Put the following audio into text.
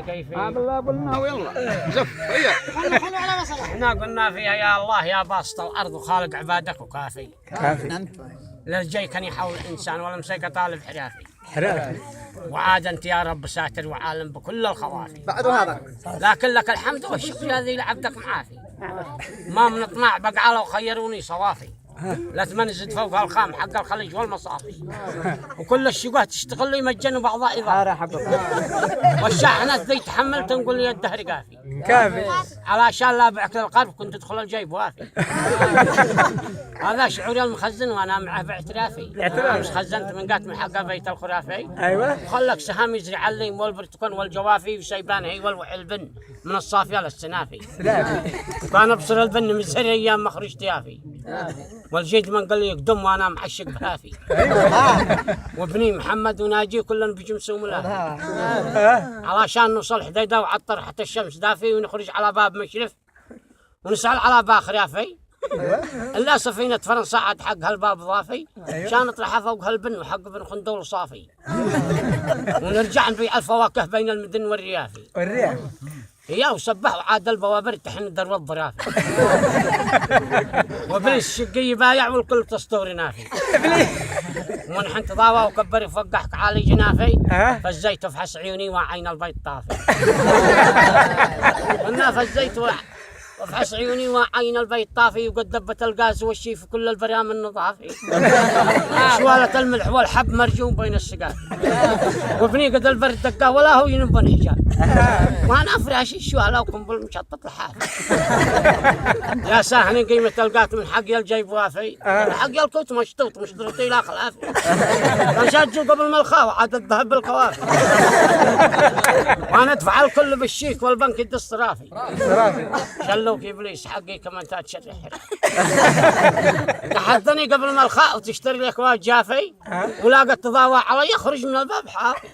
كيف بالله قلنا ويلا زف هيا احنا قلنا فيها يا الله يا باسط الارض وخالق عبادك وكافي للجاي كان يحول الانسان ولا مسيك طالب حرافي وعاد انت يا رب ساتر وعالم بكل الخوافي بعد هذا لكن لك الحمد والشكر الذي لعبدك معافي ما من اطماع بقعه لو خيروني صوافي لا تمنزد فوق الخام حق الخليج والمصافي وكل الشقوه تشتغل لي مجن وبعضها اضافي والشاحنات ذي تحمل تنقل لي الدهر كافي علشان لا بعك للقلب كنت تدخل الجيب وافي هذا شعوري المخزن وانا معه باعترافي مش خزنت من قات من حق بيت الخرافي ايوه وخلك سهام يزرع الليم والبرتقال والجوافي وسيبان هي والبن من الصافيه للسنافي كان ابصر البن من زر ايام مخرج تيافي والجيد من قال لي يقدم وانا محشق بهافي وابني محمد وناجي كلنا بجمس وملافي علشان نوصل حديده وعطر حتى الشمس دافي ونخرج على باب مشرف ونسال على باخر يافي الا سفينه فرنسا عاد حق هالباب ضافي عشان نطرحها فوق هالبن وحق بن خندول صافي ونرجع نبيع الفواكه بين المدن والريافي يا وسبح وعاد البوابر تحن درب الضرافي وابليس الشقي بايع والكل تستوري نافي ونحن تضاوى وكبر وفقحك عالي جنافي فالزيت فحص عيوني وعين البيض طافي قلنا فالزيت وفحص عيوني وعين البيض طافي وقد دبت الغاز والشي في كل البريام النظافي شوالة الملح والحب مرجوم بين السقاف وابني قد البرد دقاه ولا هو ينبن حجاب وانا فراشي الشوالة وقنبل مشطط الحافي يا ساهني قيمة القات من حق الجيب وافي حق الكوت مشطوط مشطوطي لا خلافي رشاجو قبل ما الخاوة عاد الذهب بالقوافي وانا ادفع الكل بالشيك والبنك يد الصرافي شلوك ابليس حقي كمان تشرح تحدثني قبل ما الخاء وتشتري لك واحد جافي ولاقت تضاوى علي يخرج من الباب حافي